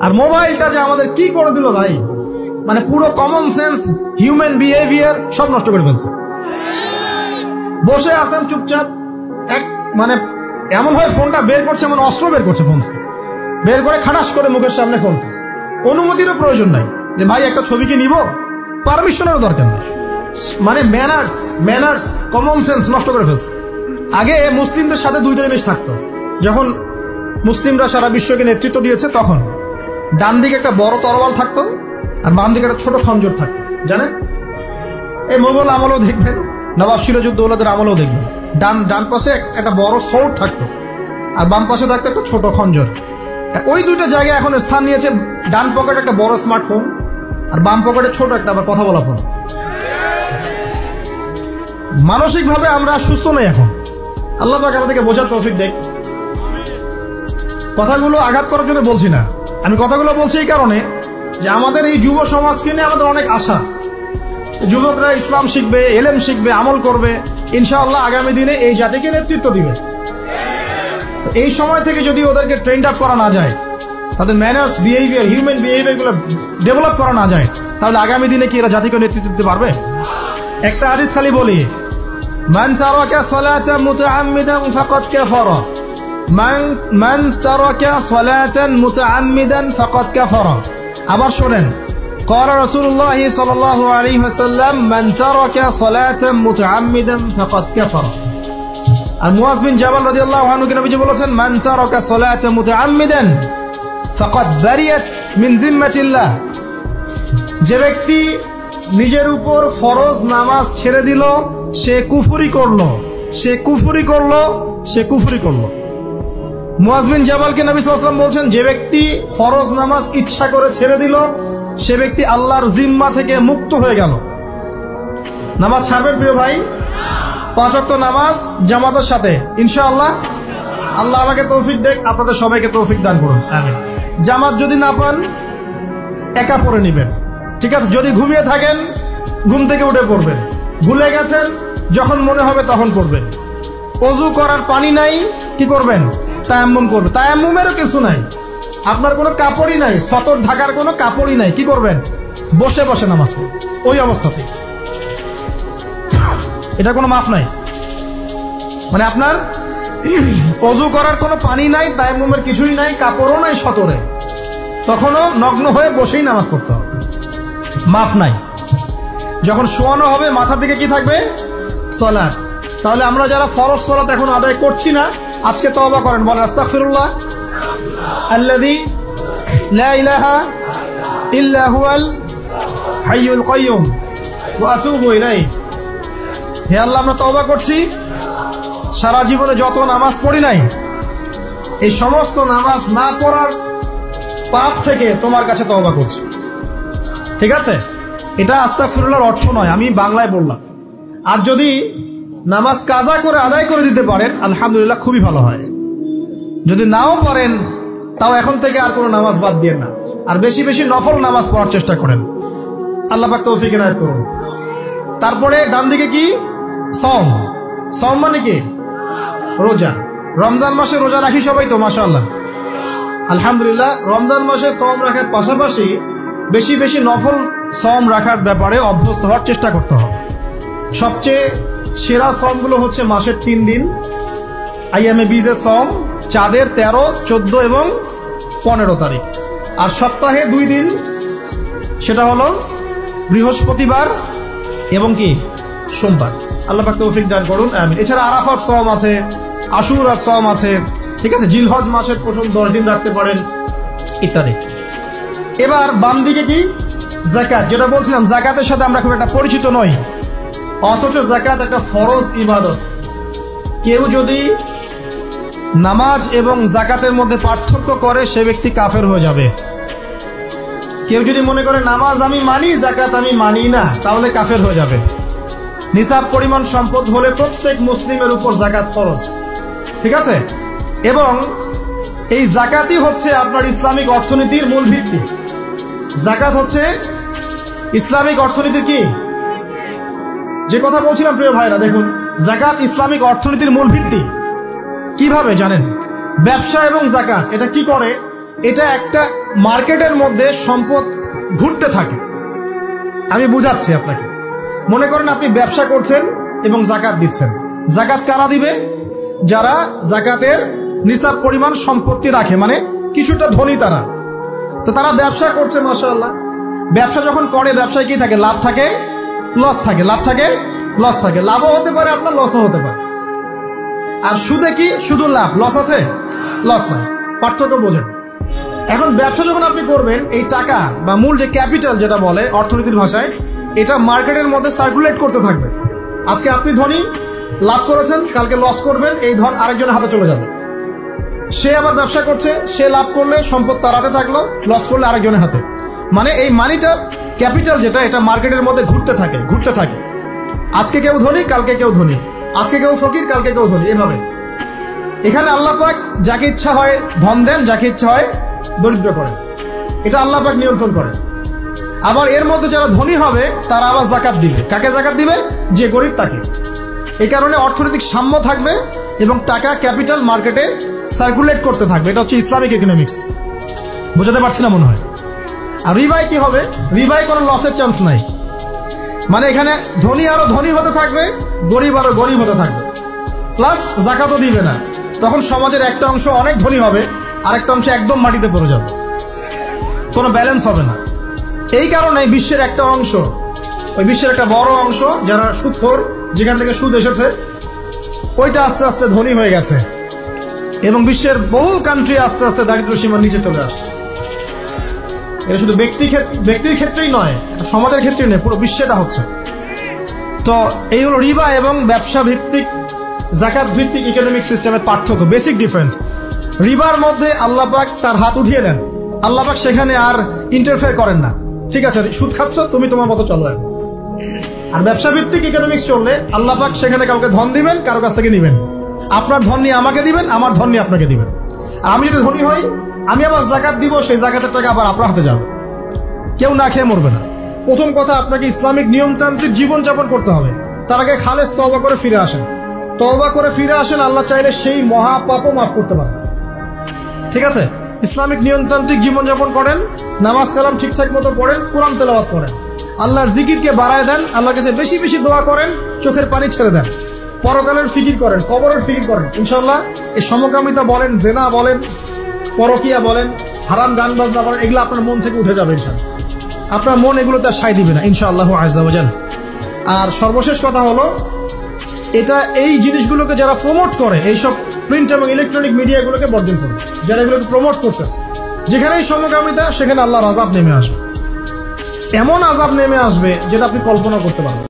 আর মোবাইলটা যে আমাদের কি করে দিল ভাই, মানে পুরো কমন সেন্স, হিউম্যান বিহেভিয়ার সব নষ্ট করে ফেলছে। বসে আছেন চুপচাপ, মানে এমন হয় ফোনটা বের করছে, মানে অস্ত্র বের করছে, ফোন বের করে খাটাস করে মুখের সামনে ফোন। অনুমতিরও প্রয়োজন নাই যে ভাই একটা ছবিকে নিব, পারমিশনেরও দরকার নেই। মানে ম্যানার্স কমন সেন্স নষ্ট করে ফেলছে। আগে মুসলিমদের সাথে দুইটা জিনিস থাকতো। যখন মুসলিমরা সারা বিশ্বকে নেতৃত্ব দিয়েছে, তখন ডান দিকে একটা বড় তরোয়াল থাকতো আর বাম দিকে একটা ছোট খঞ্জর থাকতো। জানেন, এই মোগল আমলেও দেখবেন, নবাব সিরাজউদ্দৌলাদের আমলেও দেখবেন, ডান পাশে একটা বড় সোর্ড থাকতো আর বাম পাশে থাকতো একটা ছোট খঞ্জর। ওই দুইটা জায়গায় এখন স্থান নিয়েছে। ডান পকেটে একটা বড় স্মার্টফোন আর বাম পকেটে ছোট একটা আবার কথা বলা ফোন। মানসিকভাবে আমরা সুস্থ নই এখন। আল্লাহ পাক আমাদেরকে বোঝার তৌফিক দেখ। কথাগুলো আঘাত করার জন্য বলছি না, আমি কথাগুলো বলছি এই কারণে যে আমাদের এই যুব সমাজকে নিয়ে আমাদের অনেক আশা। যুবকরা ইসলাম শিখবে, এলেম শিখবে, আমল করবে, ইনশাআল্লাহ আগামী দিনে এই জাতিকে নেতৃত্ব দিবে। এই সময় থেকে যদি ওদেরকে ট্রেন্ড আপ করা না যায়, তাদের ম্যানার্স, বিহেভিয়ার, হিউম্যান বিহেভিয়ারগুলো ডেভেলপ করা না যায়, তাহলে আগামী দিনে কি এরা জাতিকে নেতৃত্ব দিতে পারবে? একটা হাদিস খালি বলি, মান তারাকা সালাতান মুতাআম্মিদান ফাকাদ কাফারা, মান তারাকা সালাতান মুতাআম্মিদান ফাকাদ কাফারা। আবার শুনেন, قال رسول الله صلى الله عليه وسلم من ترك صلاة متعمدا فقد كفر। আর মুয়াজ বিন জাবাল রাদিয়াল্লাহু আনহু কে নবীজি বলেছেন, মান তারাকা সালাতা মুতাআম্মিদান ফাকাদ বারিয়াত মিন জিম্মাতিল্লাহ। যে ব্যক্তি নিজের উপর ফরজ নামাজ ছেড়ে দিল, সে কুফরি করলো, সে কুফরি করলো, সে কুফরি করলো। মুয়াজ বিন জাবালকে নবী সাল্লাল্লাহু আলাইহি ওয়াসাল্লাম বলছেন, যে ব্যক্তি ফরজ নামাজ ইচ্ছা করে ছেড়ে দিল, সে ব্যক্তি আল্লাহর জিম্মা থেকে মুক্ত হয়ে গেল। নামাজ ছাড়বেন প্রিয় ভাই, 5 ওয়াক্ত নামাজ জামাতের সাথে ইনশাআল্লাহ। আল্লাহ আমাকে তৌফিক দেখ, আপনাদের সবাইকে তৌফিক দান করুন, আমিন। জামাত যদি না পান, একা পড়ে নেবেন, ঠিক আছে? যদি ঘুমিয়ে থাকেন, ঘুম থেকে উঠে পড়বেন। ভুলে গেছেন, যখন মনে হবে তখন পড়বেন। ওযু করার পানি নাই, কি করবেন? তায়াম্মুম করবেন। তায়াম্মুমেরও কিছু নাই, আপনার কোনো কাপড়ই নাই, সতর ঢাকার কোনো কাপড়ই নাই, কি করবেন? বসে বসে নামাজ পড়বেন ওই অবস্থাতে। এটা কোনো মাফ নাই। মানে আপনার ওযু করার কোনো পানি নাই, তায়াম্মুমের কিছুই নাই, কাপড়ও নাই সতরে, তখনও নগ্ন হয়ে বসেই নামাজ পড়তে হবে, মাফ নাই। যখন শোয়ানো হবে, মাথার দিকে কি থাকবে? সালাত। তাহলে আমরা যারা ফরজ সালাত এখন আদায় করছি না, আজকে তওবা করেন, বলেন আস্তাগফিরুল্লাহ আল্লাযী লা ইলাহা ইল্লা হুয়াল হাইয়ুল কাইয়্যুম ওয়া আতুবু ইলাইহি। হে আল্লাহ, আমরা তওবা করছি, সারা জীবনে যত নামাজ পড়ি নাই, এই সমস্ত নামাজ না পড়ার পাপ থেকে তোমার কাছে তওবা করছি। ঠিক আছে? এটা আস্তাগফিরুল্লাহর অর্থ নয়, আমি বাংলায় বললাম। আর যদি নামাজ কাজা করে আদায় করে দিতে পারেন, আলহামদুলিল্লাহ, খুবই ভালো হয়। যদি নাও পারেন, তাও এখন থেকে আর কোনো নামাজ বাদ দিয়ে না, আর বেশি বেশি নফল নামাজ পড়ার চেষ্টা করেন। আল্লাহ পাক তৌফিক এনায়েত করুন। তারপরে ডান দিকে কি? সওম। সওম মানে কি? রোজা। রমজান মাসে রোজা রাখি সবাই তো, মাশাআল্লাহ, আলহামদুলিল্লাহ। রমজান মাসে সওম রাখার পাশাপাশি বেশি বেশি নফল সওম রাখার ব্যাপারে অভ্যস্ত হওয়ার চেষ্টা করতে হবে। সবচেয়ে সেরা সওমগুলো হচ্ছে মাসের 3 দিন, আইয়ামে বীজের সওম, চাঁদের 13, 14 এবং 15 তারিখ। আর সপ্তাহে 2 দিন, সেটা হলো বৃহস্পতিবার এবং কি সোমবার। আল্লাহ পাক তৌফিক দান করুন, আমিন। এছাড়া আরাফার সওম আছে, আশুরার সওম আছে, ঠিক আছে? জিলহজ মাসের প্রথম 10 দিন রাখতে পারেন, ইত্যাদি। এবার বাম দিকে কি? যাকাত। যেটা বলছিলাম, যাকাতের সাথে আমরা খুব একটা পরিচিত নই, অথচ যাকাত একটা ফরজ ইবাদত। কেউ যদি নামাজ এবং যাকাতের মধ্যে পার্থক্য করে, সে ব্যক্তি কাফের হয়ে যাবে। কেউ যদি মনে করে নামাজ আমি মানি, যাকাত আমি মানি না, তাহলে কাফের হয়ে যাবে। নিসাব পরিমাণ সম্পদ হলে প্রত্যেক মুসলিমের উপর যাকাত ফরজ, ঠিক আছে? এবং এই যাকাতই হচ্ছে আপনার ইসলামিক অর্থনীতির মূল ভিত্তি। যাকাত হচ্ছে ইসলামিক অর্থনীতির কি? যে কথা বলছিলাম প্রিয় ভাইরা, দেখুন, যাকাত ইসলামিক অর্থনীতির মূল ভিত্তি। কিভাবে জানেন? ব্যবসা এবং যাকাত এটা কি করে? এটা একটা মার্কেটের মধ্যে সম্পদ ঘুরতে থাকে। আমি বুঝাচ্ছি আপনাকে। মনে করেন আপনি ব্যবসা করছেন এবং জাকাত দিচ্ছেন। জাকাত কারা দিবে? যারা জাকাতের নিসাব পরিমাণ সম্পত্তি রাখে, মানে কিছুটা ধনী তারা। তো তারা ব্যবসা করছে, মাশাআল্লাহ। ব্যবসা যখন করে, ব্যবসায় কি থাকে? লাভ থাকে, লস থাকে, লাভ থাকে, লস থাকে। লাভও হতে পারে আপনার, লসও হতে পারে। আর সুদে কি? শুধু লাভ, লস আছে? লস নাই। পার্থক্য বোঝেন। এখন ব্যবসা যখন আপনি করবেন, এই টাকা বা মূল যে ক্যাপিটাল যেটা বলে অর্থনীতির ভাষায়, এটা মার্কেটের মধ্যে সার্কুলেট করতে থাকবে। আজকে আপনি ধনী, লাভ করেছেন, কালকে লস করবেন, এই ধন আরেকজনের হাতে চলে যাবে। সে আবার ব্যবসা করছে, সে লাভ করলে সম্পদ তার হাতে থাকলো, লস করলে আরেকজনের হাতে। মানে এই মানিটা, ক্যাপিটাল যেটা, এটা মার্কেটের মধ্যে ঘুরতে থাকে, ঘুরতে থাকে। আজকে কেউ ধনী, কালকে কেউ ধনী, আজকে কেউ ফকির, কালকে কেউ ধনী, এভাবে। এখানে আল্লাহ পাক যাকে ইচ্ছা হয় ধন দেন, যাকে ইচ্ছা হয় দরিদ্র করেন। এটা আল্লাহ পাক নিয়ন্ত্রণ করেন। আবার এর মধ্যে যারা ধনী হবে তারা আবার জাকাত দিবে। কাকে জাকাত দিবে? যে গরিব তাকে। এই কারণে অর্থনৈতিক সাম্য থাকবে এবং টাকা, ক্যাপিটাল মার্কেটে সার্কুলেট করতে থাকবে। এটা হচ্ছে ইসলামিক ইকোনমিক্স। বোঝাতে পারছি না মনে হয়। আর রিবায় কি হবে? রিবায় কোনো লসের চান্স নাই। মানে এখানে ধনী আরো ধনী হতে থাকবে, গরিব আরো গরিব হতে থাকবে, প্লাস জাকাতও দিবে না। তখন সমাজের একটা অংশ অনেক ধনী হবে, আরেকটা অংশ একদম মাটিতে পড়ে যাবে, কোনো ব্যালেন্স হবে না। এই কারণে বিশ্বের একটা অংশ, ওই বিশ্বের একটা বড় অংশ যারা সুদখোর, যেখান থেকে সুদ এসেছে, ওইটা আস্তে আস্তে ধনী হয়ে গেছে এবং বিশ্বের বহু কান্ট্রি আস্তে আস্তে দারিদ্র্য সীমার নিচে চলে আসছে। এটা শুধু ব্যক্তির ক্ষেত্রেই নয়, সমাজের ক্ষেত্রেই নয়, পুরো বিশ্বেটা হচ্ছে। তো এই হলো রিবা এবং ব্যবসা ভিত্তিক, জাকাত ভিত্তিক ইকোনমিক সিস্টেমের পার্থক্য, বেসিক ডিফারেন্স। রিবার মধ্যে আল্লাহ পাক তার হাত উঠিয়ে নেন, আল্লাহ পাক সেখানে আর ইন্টারফেয়ার করেন না। ঠিক আছে, সুদ খাচ্ছ, তুমি তোমার মতো চলো। আর ব্যবসা ভিত্তিক ইকোনমিক্স চললে আল্লাহ পাক সেখানে কাউকে ধন দিবেন, কারো কাছ থেকে নিবেন। আপনার ধন নিয়ে আমাকে দিবেন, আমার ধন নিয়ে আপনাকে দিবেন। আর আমি যদি ধনী হই, আমি আবার জাকাত দিব, সেই জাকাতের টাকা আবার আপনার হাতে যাবে। কেউ না খেয়ে মরবে না। প্রথম কথা, আপনাকে ইসলামিক নিয়মতান্ত্রিক জীবনযাপন করতে হবে। তার আগে খালেস তওবা করে ফিরে আসেন। তওবা করে ফিরে আসেন, আল্লাহ চাইলে সেই মহা পাপও মাফ করতে পারেন। ঠিক আছে? ইসলামিক নিয়মতান্ত্রিক জীবনযাপন করেন, নামাজ কালাম ঠিকঠাক মতো পড়েন, কোরআন তেলাওয়াত করেন, আল্লাহর জিকিরকে বাড়ায় দেন, আল্লাহর কাছে বেশি বেশি দোয়া করেন, চোখের পানি ছেড়ে দেন, পরকালের ফিকির করেন, কবরের ফিকির করেন। ইনশাআল্লাহ এই সমকামিতা বলেন, জেনা বলেন, পরকিয়া বলেন, হারাম গান বাজনা বলেন, এগুলো আপনার মন থেকে উঠে যাবে ইনশাআল্লাহ। আপনার মন এগুলোতে সায় দিবে না ইনশাআল্লাহ আযজা ওয়া জাল। আর সর্বশেষ কথা হলো, এটা এই জিনিসগুলোকে যারা প্রমোট করে, এইসব প্রিন্ট এবং ইলেকট্রনিক মিডিয়াগুলোকে বর্জন করে, যারা এগুলোকে প্রমোট করতেছে, যেখানেই সমকামিতা সেখানে আল্লাহর আযাব নেমে আসবে। এমন আযাব নেমে আসবে যেটা আপনি কল্পনা করতে পারবেন।